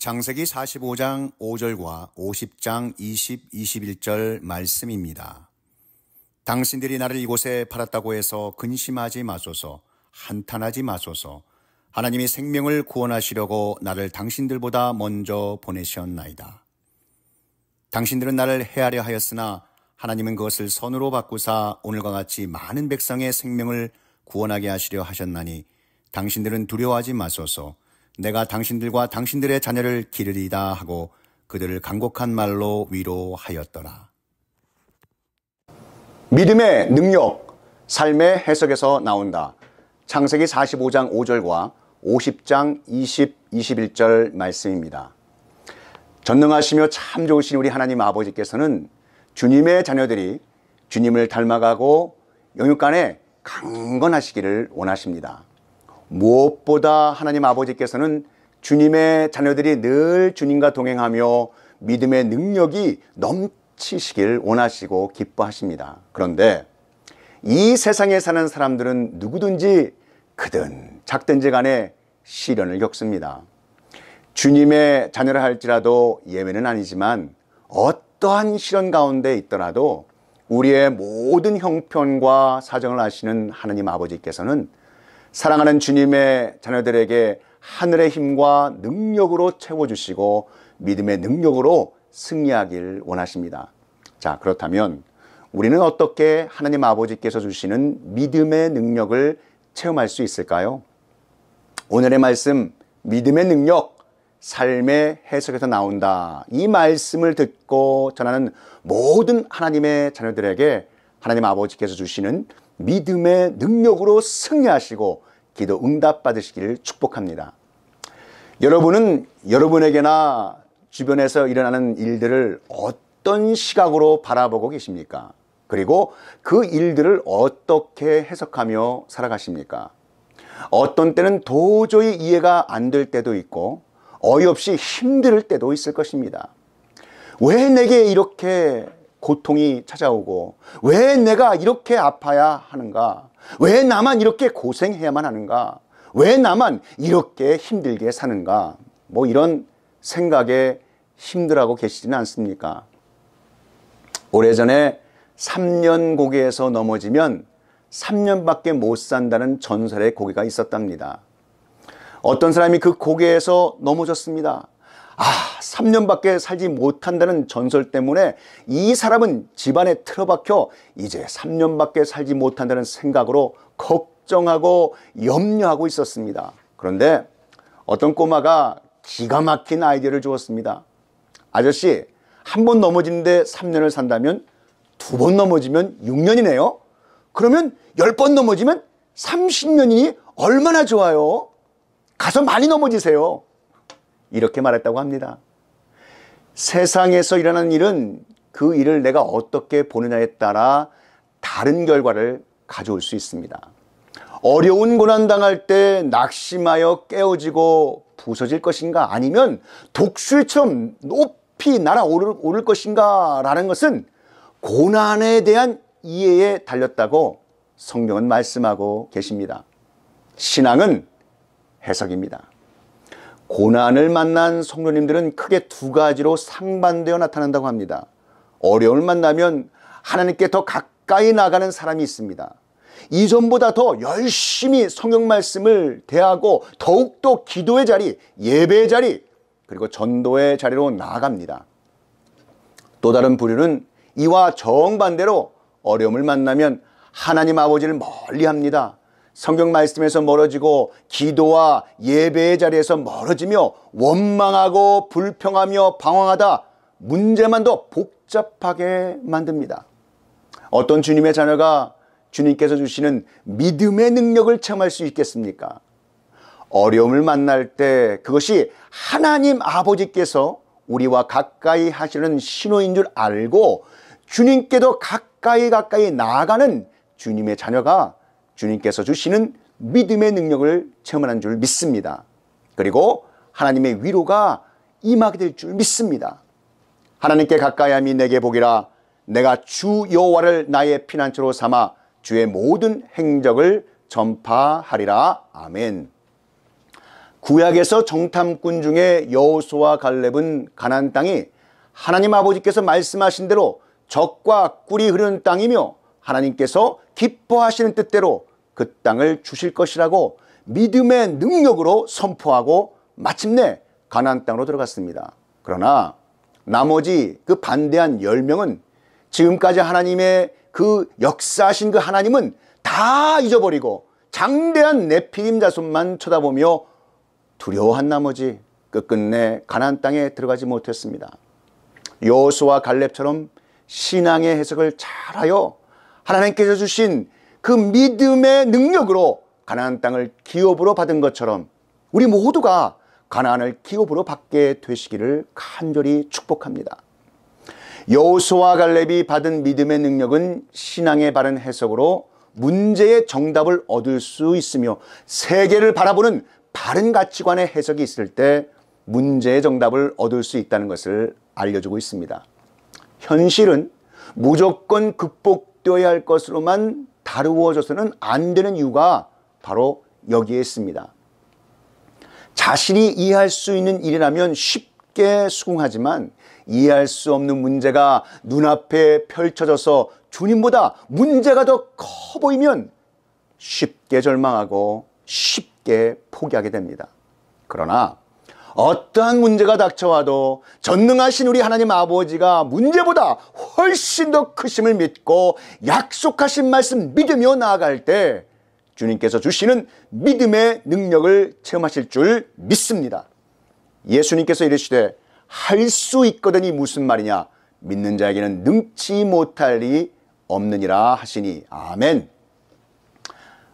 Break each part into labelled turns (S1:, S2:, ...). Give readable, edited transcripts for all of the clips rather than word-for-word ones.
S1: 창세기 45장 5절과 50장 20, 21절 말씀입니다. 당신들이 나를 이곳에 팔았다고 해서 근심하지 마소서, 한탄하지 마소서. 하나님이 생명을 구원하시려고 나를 당신들보다 먼저 보내셨나이다. 당신들은 나를 해하려 하였으나 하나님은 그것을 선으로 바꾸사 오늘과 같이 많은 백성의 생명을 구원하게 하시려 하셨나니 당신들은 두려워하지 마소서. 내가 당신들과 당신들의 자녀를 기르리다 하고 그들을 간곡한 말로 위로하였더라.
S2: 믿음의 능력, 삶의 해석에서 나온다. 창세기 45장 5절과 50장 20, 21절 말씀입니다. 전능하시며 참 좋으신 우리 하나님 아버지께서는 주님의 자녀들이 주님을 닮아가고 영육간에 강건하시기를 원하십니다. 무엇보다 하나님 아버지께서는 주님의 자녀들이 늘 주님과 동행하며 믿음의 능력이 넘치시길 원하시고 기뻐하십니다. 그런데 이 세상에 사는 사람들은 누구든지 크든 작든지 간에 시련을 겪습니다. 주님의 자녀라 할지라도 예외는 아니지만 어떠한 시련 가운데 있더라도 우리의 모든 형편과 사정을 아시는 하나님 아버지께서는 사랑하는 주님의 자녀들에게 하늘의 힘과 능력으로 채워주시고 믿음의 능력으로 승리하길 원하십니다. 자, 그렇다면 우리는 어떻게 하나님 아버지께서 주시는 믿음의 능력을 체험할 수 있을까요? 오늘의 말씀, 믿음의 능력, 삶의 해석에서 나온다. 이 말씀을 듣고 전하는 모든 하나님의 자녀들에게 하나님 아버지께서 주시는 믿음의 능력으로 승리하시고 기도 응답 받으시기를 축복합니다. 여러분은 여러분에게나 주변에서 일어나는 일들을 어떤 시각으로 바라보고 계십니까? 그리고 그 일들을 어떻게 해석하며 살아가십니까? 어떤 때는 도저히 이해가 안 될 때도 있고 어이없이 힘들 때도 있을 것입니다. 왜 내게 이렇게 고통이 찾아오고 왜 내가 이렇게 아파야 하는가? 왜 나만 이렇게 고생해야만 하는가? 왜 나만 이렇게 힘들게 사는가? 뭐 이런 생각에 힘들어하고 계시지는 않습니까? 오래전에 3년 고개에서 넘어지면 3년밖에 못 산다는 전설의 고개가 있었답니다. 어떤 사람이 그 고개에서 넘어졌습니다. 3년밖에 살지 못한다는 전설 때문에 이 사람은 집안에 틀어박혀 이제 3년밖에 살지 못한다는 생각으로 걱정하고 염려하고 있었습니다. 그런데 어떤 꼬마가 기가 막힌 아이디어를 주었습니다. 아저씨, 한 번 넘어지는데 3년을 산다면 2번 넘어지면 6년이네요. 그러면 10번 넘어지면 30년이니 얼마나 좋아요. 가서 많이 넘어지세요. 이렇게 말했다고 합니다. 세상에서 일어나는 일은 그 일을 내가 어떻게 보느냐에 따라 다른 결과를 가져올 수 있습니다. 어려운 고난 당할 때 낙심하여 깨어지고 부서질 것인가 아니면 독수리처럼 높이 날아오를 것인가 라는 것은 고난에 대한 이해에 달렸다고 성경은 말씀하고 계십니다. 신앙은 해석입니다. 고난을 만난 성도님들은 크게 두 가지로 상반되어 나타난다고 합니다. 어려움을 만나면 하나님께 더 가까이 나가는 사람이 있습니다. 이전보다 더 열심히 성경 말씀을 대하고 더욱더 기도의 자리, 예배의 자리, 그리고 전도의 자리로 나아갑니다. 또 다른 부류는 이와 정반대로 어려움을 만나면 하나님 아버지를 멀리합니다. 성경 말씀에서 멀어지고 기도와 예배의 자리에서 멀어지며 원망하고 불평하며 방황하다 문제만 더 복잡하게 만듭니다. 어떤 주님의 자녀가 주님께서 주시는 믿음의 능력을 체험할 수 있겠습니까? 어려움을 만날 때 그것이 하나님 아버지께서 우리와 가까이 하시는 신호인 줄 알고 주님께도 가까이 나아가는 주님의 자녀가 주님께서 주시는 믿음의 능력을 체험하는 줄 믿습니다. 그리고 하나님의 위로가 임하게 될 줄 믿습니다. 하나님께 가까이함이 내게 복이라. 내가 주 여호와를 나의 피난처로 삼아 주의 모든 행적을 전파하리라. 아멘. 구약에서 정탐꾼 중에 여호수아와 갈렙은 가나안 땅이 하나님 아버지께서 말씀하신 대로 젖과 꿀이 흐르는 땅이며 하나님께서 기뻐하시는 뜻대로 그 땅을 주실 것이라고 믿음의 능력으로 선포하고 마침내 가나안 땅으로 들어갔습니다. 그러나 나머지 그 반대한 10명은 지금까지 하나님의 그 역사하신 그 하나님은 다 잊어버리고 장대한 네피림 자손만 쳐다보며 두려워한 나머지 끝끝내 가나안 땅에 들어가지 못했습니다. 여호수아와 갈렙처럼 신앙의 해석을 잘하여 하나님께서 주신 그 믿음의 능력으로 가나안 땅을 기업으로 받은 것처럼 우리 모두가 가나안을 기업으로 받게 되시기를 간절히 축복합니다. 여호수아와 갈렙이 받은 믿음의 능력은 신앙의 바른 해석으로 문제의 정답을 얻을 수 있으며 세계를 바라보는 바른 가치관의 해석이 있을 때 문제의 정답을 얻을 수 있다는 것을 알려주고 있습니다. 현실은 무조건 극복되어야 할 것으로만 다루어져서는 안 되는 이유가 바로 여기에 있습니다. 자신이 이해할 수 있는 일이라면 쉽게 수긍하지만 이해할 수 없는 문제가 눈앞에 펼쳐져서 주님보다 문제가 더 커 보이면 쉽게 절망하고 쉽게 포기하게 됩니다. 그러나 어떠한 문제가 닥쳐와도 전능하신 우리 하나님 아버지가 문제보다 훨씬 더 크심을 믿고 약속하신 말씀 믿으며 나아갈 때 주님께서 주시는 믿음의 능력을 체험하실 줄 믿습니다. 예수님께서 이르시되 할 수 있거든이 무슨 말이냐, 믿는 자에게는 능치 못할 일이 없느니라 하시니 아멘.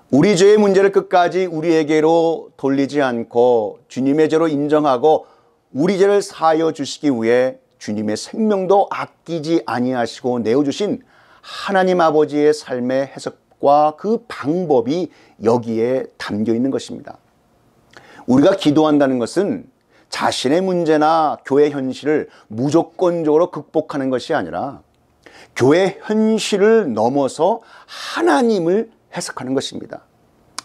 S2: 우리 죄의 문제를 끝까지 우리에게로 돌리지 않고 주님의 죄로 인정하고 우리 죄를 사하여 주시기 위해 주님의 생명도 아끼지 아니하시고 내어주신 하나님 아버지의 삶의 해석과 그 방법이 여기에 담겨 있는 것입니다. 우리가 기도한다는 것은 자신의 문제나 교회 현실을 무조건적으로 극복하는 것이 아니라 교회 현실을 넘어서 하나님을 해석하는 것입니다.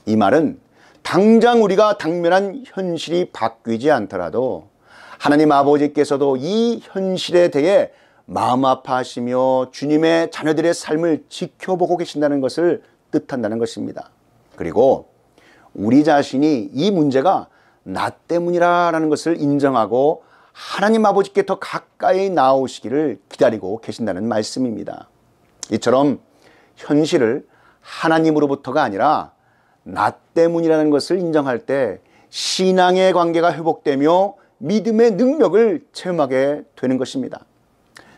S2: 이 말은 당장 우리가 당면한 현실이 바뀌지 않더라도 하나님 아버지께서도 이 현실에 대해 마음 아파하시며 주님의 자녀들의 삶을 지켜보고 계신다는 것을 뜻한다는 것입니다. 그리고 우리 자신이 이 문제가 나 때문이라는 것을 인정하고 하나님 아버지께 더 가까이 나오시기를 기다리고 계신다는 말씀입니다. 이처럼 현실을 하나님으로부터가 아니라 나 때문이라는 것을 인정할 때 신앙의 관계가 회복되며 믿음의 능력을 체험하게 되는 것입니다.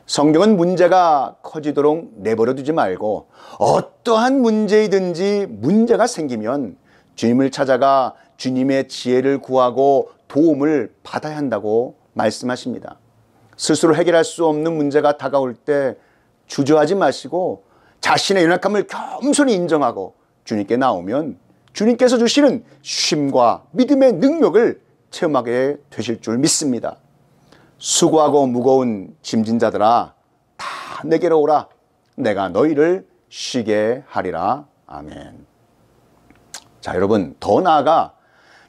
S2: 성경은 문제가 커지도록 내버려 두지 말고 어떠한 문제이든지 문제가 생기면 주님을 찾아가 주님의 지혜를 구하고 도움을 받아야 한다고 말씀하십니다. 스스로 해결할 수 없는 문제가 다가올 때 주저하지 마시고 자신의 연약함을 겸손히 인정하고 주님께 나오면 주님께서 주시는 쉼과 믿음의 능력을 체험하게 되실 줄 믿습니다. 수고하고 무거운 짐진 자들아 다 내게로 오라. 내가 너희를 쉬게 하리라. 아멘. 자, 여러분, 더 나아가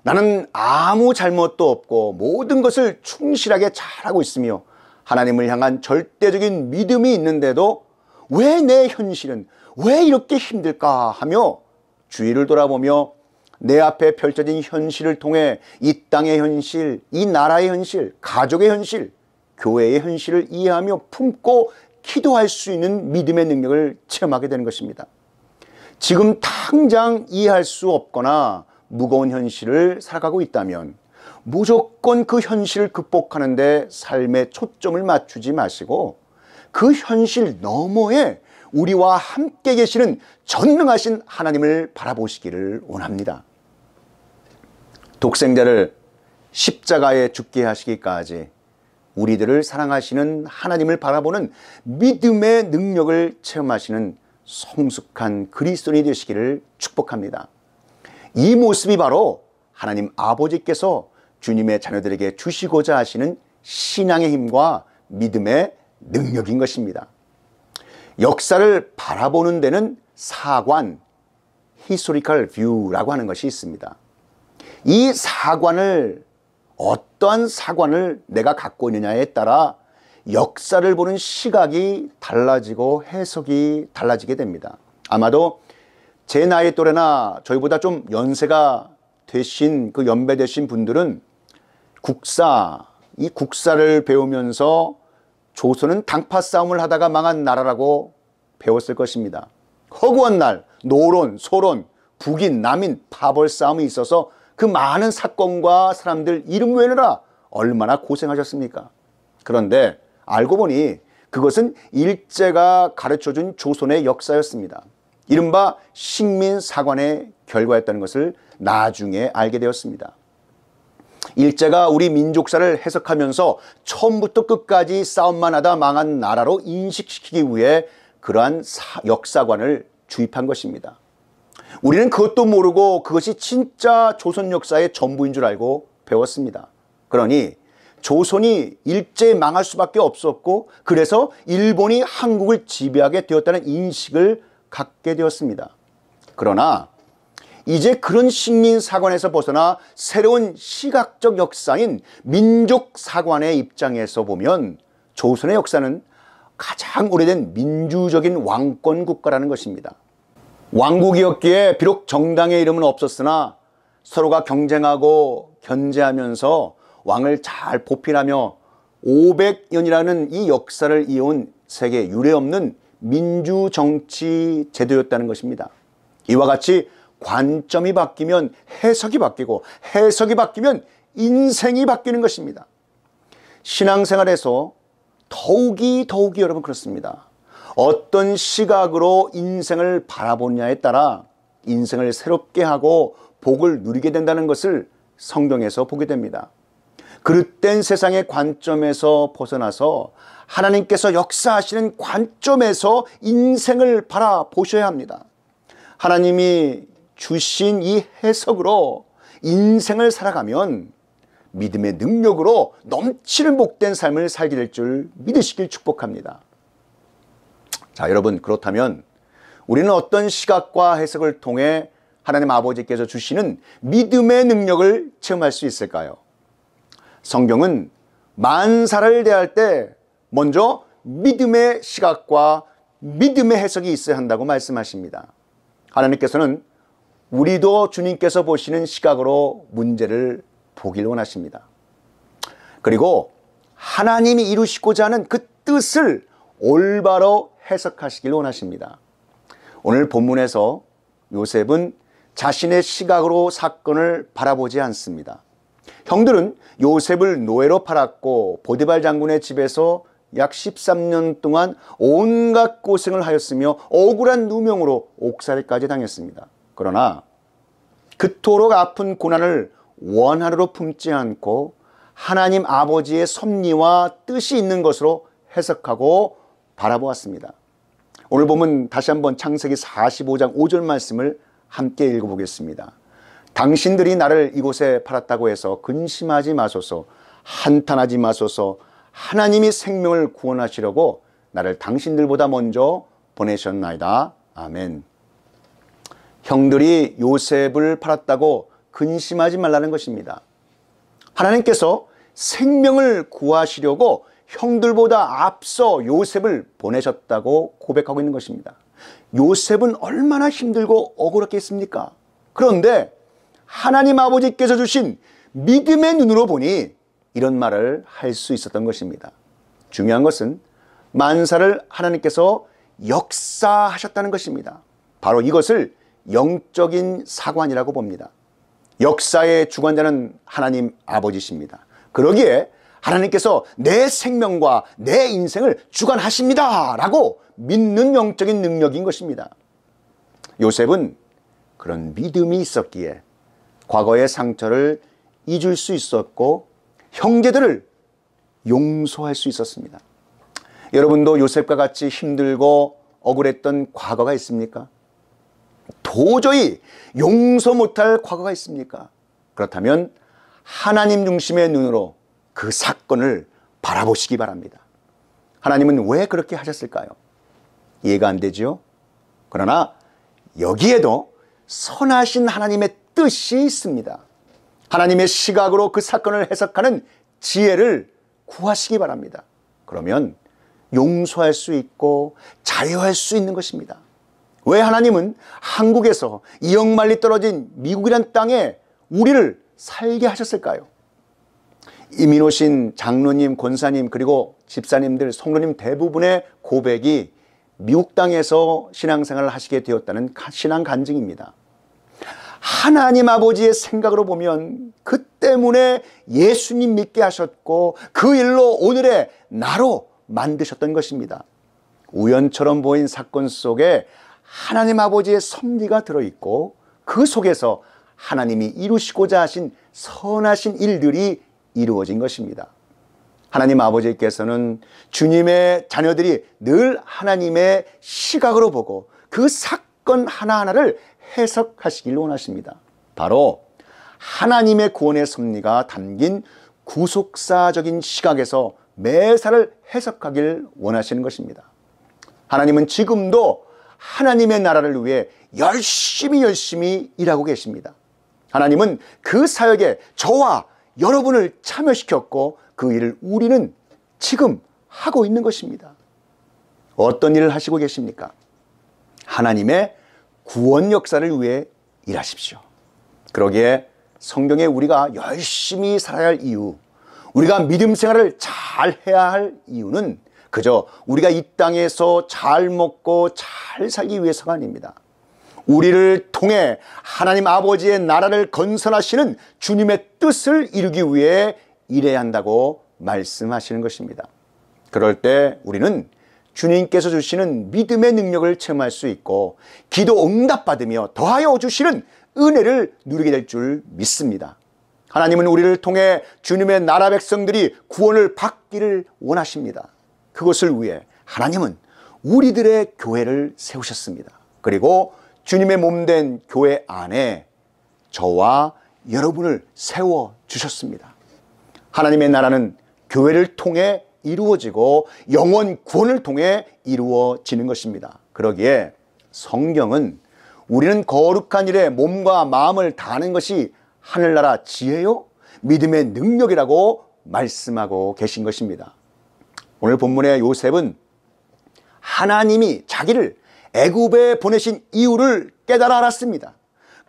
S2: 나는 아무 잘못도 없고 모든 것을 충실하게 잘하고 있으며 하나님을 향한 절대적인 믿음이 있는데도 왜 내 현실은 왜 이렇게 힘들까 하며 주위를 돌아보며 내 앞에 펼쳐진 현실을 통해 이 땅의 현실, 이 나라의 현실, 가족의 현실, 교회의 현실을 이해하며 품고 기도할 수 있는 믿음의 능력을 체험하게 되는 것입니다. 지금 당장 이해할 수 없거나 무거운 현실을 살아가고 있다면 무조건 그 현실을 극복하는 데 삶의 초점을 맞추지 마시고 그 현실 너머에 우리와 함께 계시는 전능하신 하나님을 바라보시기를 원합니다. 독생자를 십자가에 죽게 하시기까지 우리들을 사랑하시는 하나님을 바라보는 믿음의 능력을 체험하시는 성숙한 그리스도인이 되시기를 축복합니다. 이 모습이 바로 하나님 아버지께서 주님의 자녀들에게 주시고자 하시는 신앙의 힘과 믿음의 능력인 것입니다. 역사를 바라보는 데는 사관, historical view라고 하는 것이 있습니다. 이 사관을, 어떠한 사관을 내가 갖고 있느냐에 따라 역사를 보는 시각이 달라지고 해석이 달라지게 됩니다. 아마도 제 나이 또래나 저희보다 좀 연세가 되신, 그 연배되신 분들은 이 국사를 배우면서 조선은 당파 싸움을 하다가 망한 나라라고 배웠을 것입니다. 허구한 날, 노론, 소론, 북인, 남인, 파벌 싸움이 있어서 그 많은 사건과 사람들 이름 외우느라 얼마나 고생하셨습니까? 그런데 알고 보니 그것은 일제가 가르쳐준 조선의 역사였습니다. 이른바 식민사관의 결과였다는 것을 나중에 알게 되었습니다. 일제가 우리 민족사를 해석하면서 처음부터 끝까지 싸움만 하다 망한 나라로 인식시키기 위해 그러한 역사관을 주입한 것입니다. 우리는 그것도 모르고 그것이 진짜 조선 역사의 전부인 줄 알고 배웠습니다. 그러니 조선이 일제에 망할 수밖에 없었고, 그래서 일본이 한국을 지배하게 되었다는 인식을 갖게 되었습니다. 그러나 이제 그런 식민사관에서 벗어나 새로운 시각적 역사인 민족사관의 입장에서 보면 조선의 역사는 가장 오래된 민주적인 왕권 국가라는 것입니다. 왕국이었기에 비록 정당의 이름은 없었으나 서로가 경쟁하고 견제하면서 왕을 잘 보필하며 500년이라는 이 역사를 이어온 세계 유례없는 민주정치 제도였다는 것입니다. 이와 같이 관점이 바뀌면 해석이 바뀌고, 해석이 바뀌면 인생이 바뀌는 것입니다. 신앙생활에서 더욱이 여러분 그렇습니다. 어떤 시각으로 인생을 바라보냐에 따라 인생을 새롭게 하고 복을 누리게 된다는 것을 성경에서 보게 됩니다. 그릇된 세상의 관점에서 벗어나서 하나님께서 역사하시는 관점에서 인생을 바라보셔야 합니다. 하나님이 주신 이 해석으로 인생을 살아가면 믿음의 능력으로 넘치는 복된 삶을 살게 될 줄 믿으시길 축복합니다. 자, 여러분, 그렇다면 우리는 어떤 시각과 해석을 통해 하나님 아버지께서 주시는 믿음의 능력을 체험할 수 있을까요? 성경은 만사를 대할 때 먼저 믿음의 시각과 믿음의 해석이 있어야 한다고 말씀하십니다. 하나님께서는 우리도 주님께서 보시는 시각으로 문제를 보길 원하십니다. 그리고 하나님이 이루시고자 하는 그 뜻을 올바로 해석하시길 원하십니다. 오늘 본문에서 요셉은 자신의 시각으로 사건을 바라보지 않습니다. 형들은 요셉을 노예로 팔았고 보디발 장군의 집에서 약 13년 동안 온갖 고생을 하였으며 억울한 누명으로 옥살이까지 당했습니다. 그러나 그토록 아픈 고난을 원한으로 품지 않고 하나님 아버지의 섭리와 뜻이 있는 것으로 해석하고 바라보았습니다. 오늘 보면 다시 한번 창세기 45장 5절 말씀을 함께 읽어보겠습니다. 당신들이 나를 이곳에 팔았다고 해서 근심하지 마소서, 한탄하지 마소서. 하나님이 생명을 구원하시려고 나를 당신들보다 먼저 보내셨나이다. 아멘. 형들이 요셉을 팔았다고 근심하지 말라는 것입니다. 하나님께서 생명을 구하시려고 형들보다 앞서 요셉을 보내셨다고 고백하고 있는 것입니다. 요셉은 얼마나 힘들고 억울했겠습니까? 그런데 하나님 아버지께서 주신 믿음의 눈으로 보니 이런 말을 할 수 있었던 것입니다. 중요한 것은 만사를 하나님께서 역사하셨다는 것입니다. 바로 이것을 영적인 사관이라고 봅니다. 역사의 주관자는 하나님 아버지십니다. 그러기에 하나님께서 내 생명과 내 인생을 주관하십니다 라고 믿는 영적인 능력인 것입니다. 요셉은 그런 믿음이 있었기에 과거의 상처를 잊을 수 있었고 형제들을 용서할 수 있었습니다. 여러분도 요셉과 같이 힘들고 억울했던 과거가 있습니까? 도저히 용서 못할 과거가 있습니까? 그렇다면 하나님 중심의 눈으로 그 사건을 바라보시기 바랍니다. 하나님은 왜 그렇게 하셨을까요? 이해가 안 되죠? 그러나 여기에도 선하신 하나님의 뜻이 있습니다. 하나님의 시각으로 그 사건을 해석하는 지혜를 구하시기 바랍니다. 그러면 용서할 수 있고 자유할 수 있는 것입니다. 왜 하나님은 한국에서 이역만리 떨어진 미국이란 땅에 우리를 살게 하셨을까요? 이민 오신 장로님, 권사님, 그리고 집사님들, 성도님 대부분의 고백이 미국 땅에서 신앙생활을 하시게 되었다는 신앙 간증입니다. 하나님 아버지의 생각으로 보면 그 때문에 예수님 믿게 하셨고 그 일로 오늘의 나로 만드셨던 것입니다. 우연처럼 보인 사건 속에 하나님 아버지의 섭리가 들어있고 그 속에서 하나님이 이루시고자 하신 선하신 일들이 이루어진 것입니다. 하나님 아버지께서는 주님의 자녀들이 늘 하나님의 시각으로 보고 그 사건 하나하나를 해석하시길 원하십니다. 바로 하나님의 구원의 섭리가 담긴 구속사적인 시각에서 매사를 해석하길 원하시는 것입니다. 하나님은 지금도 하나님의 나라를 위해 열심히 일하고 계십니다. 하나님은 그 사역에 저와 여러분을 참여시켰고 그 일을 우리는 지금 하고 있는 것입니다. 어떤 일을 하시고 계십니까? 하나님의 구원 역사를 위해 일하십시오. 그러기에 성경에 우리가 열심히 살아야 할 이유, 우리가 믿음 생활을 잘 해야 할 이유는 그저 우리가 이 땅에서 잘 먹고 잘 살기 위해서가 아닙니다. 우리를 통해 하나님 아버지의 나라를 건설하시는 주님의 뜻을 이루기 위해 일해야 한다고 말씀하시는 것입니다. 그럴 때 우리는 주님께서 주시는 믿음의 능력을 체험할 수 있고 기도 응답받으며 더하여 주시는 은혜를 누리게 될 줄 믿습니다. 하나님은 우리를 통해 주님의 나라 백성들이 구원을 받기를 원하십니다. 그것을 위해 하나님은 우리들의 교회를 세우셨습니다. 그리고 주님의 몸된 교회 안에 저와 여러분을 세워주셨습니다. 하나님의 나라는 교회를 통해 이루어지고 영원 구원을 통해 이루어지는 것입니다. 그러기에 성경은 우리는 거룩한 일에 몸과 마음을 다하는 것이 하늘나라 지혜요 믿음의 능력이라고 말씀하고 계신 것입니다. 오늘 본문의 요셉은 하나님이 자기를 애굽에 보내신 이유를 깨달아 알았습니다.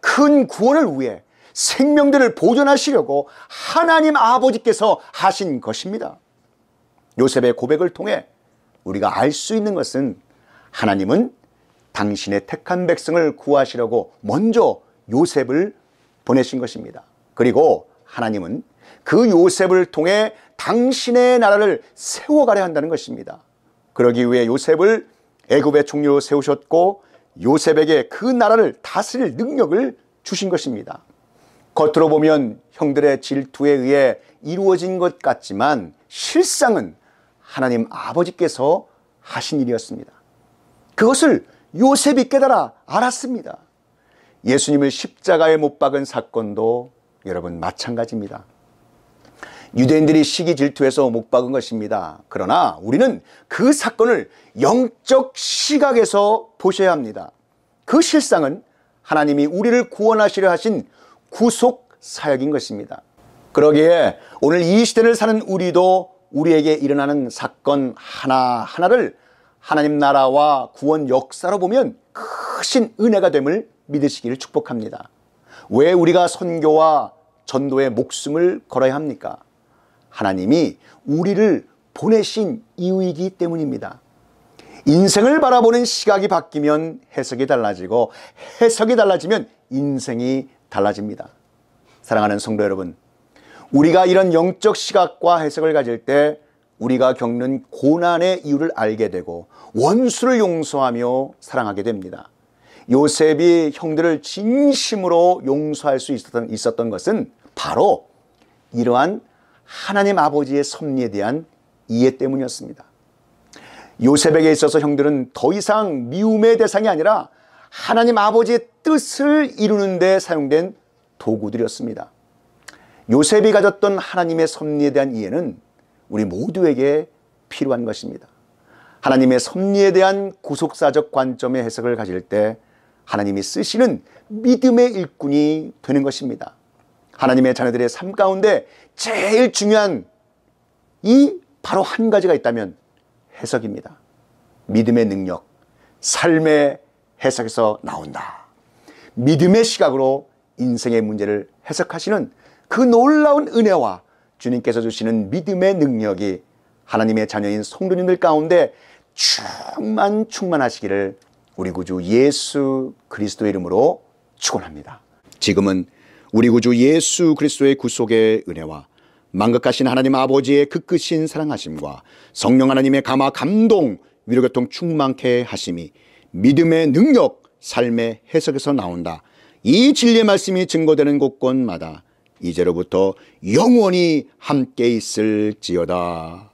S2: 큰 구원을 위해 생명들을 보존하시려고 하나님 아버지께서 하신 것입니다. 요셉의 고백을 통해 우리가 알 수 있는 것은 하나님은 당신의 택한 백성을 구하시려고 먼저 요셉을 보내신 것입니다. 그리고 하나님은 그 요셉을 통해 당신의 나라를 세워가려 한다는 것입니다. 그러기 위해 요셉을 애굽의 총리로 세우셨고 요셉에게 그 나라를 다스릴 능력을 주신 것입니다. 겉으로 보면 형들의 질투에 의해 이루어진 것 같지만 실상은 하나님 아버지께서 하신 일이었습니다. 그것을 요셉이 깨달아 알았습니다. 예수님을 십자가에 못 박은 사건도 여러분 마찬가지입니다. 유대인들이 시기 질투해서 못 박은 것입니다. 그러나 우리는 그 사건을 영적 시각에서 보셔야 합니다. 그 실상은 하나님이 우리를 구원하시려 하신 구속 사역인 것입니다. 그러기에 오늘 이 시대를 사는 우리도 우리에게 일어나는 사건 하나하나를 하나님 나라와 구원 역사로 보면 크신 은혜가 됨을 믿으시기를 축복합니다. 왜 우리가 선교와 전도에 목숨을 걸어야 합니까? 하나님이 우리를 보내신 이유이기 때문입니다. 인생을 바라보는 시각이 바뀌면 해석이 달라지고 해석이 달라지면 인생이 달라집니다. 사랑하는 성도 여러분, 우리가 이런 영적 시각과 해석을 가질 때 우리가 겪는 고난의 이유를 알게 되고 원수를 용서하며 사랑하게 됩니다. 요셉이 형들을 진심으로 용서할 수 있었던 것은 바로 이러한 하나님 아버지의 섭리에 대한 이해 때문이었습니다. 요셉에게 있어서 형들은 더 이상 미움의 대상이 아니라 하나님 아버지의 뜻을 이루는 데 사용된 도구들이었습니다. 요셉이 가졌던 하나님의 섭리에 대한 이해는 우리 모두에게 필요한 것입니다. 하나님의 섭리에 대한 구속사적 관점의 해석을 가질 때 하나님이 쓰시는 믿음의 일꾼이 되는 것입니다. 하나님의 자녀들의 삶 가운데 제일 중요한 바로 한 가지가 있다면 해석입니다. 믿음의 능력, 삶의 해석에서 나온다. 믿음의 시각으로 인생의 문제를 해석하시는 그 놀라운 은혜와 주님께서 주시는 믿음의 능력이 하나님의 자녀인 성도님들 가운데 충만하시기를 우리 구주 예수 그리스도의 이름으로 축원합니다. 지금은 우리 구주 예수 그리스도의 구속의 은혜와 만극하신 하나님 아버지의 그 크신 사랑하심과 성령 하나님의 감화 감동 위로교통 충만케 하심이 믿음의 능력 삶의 해석에서 나온다. 이 진리의 말씀이 증거되는 곳곳마다 이제로부터 영원히 함께 있을지어다.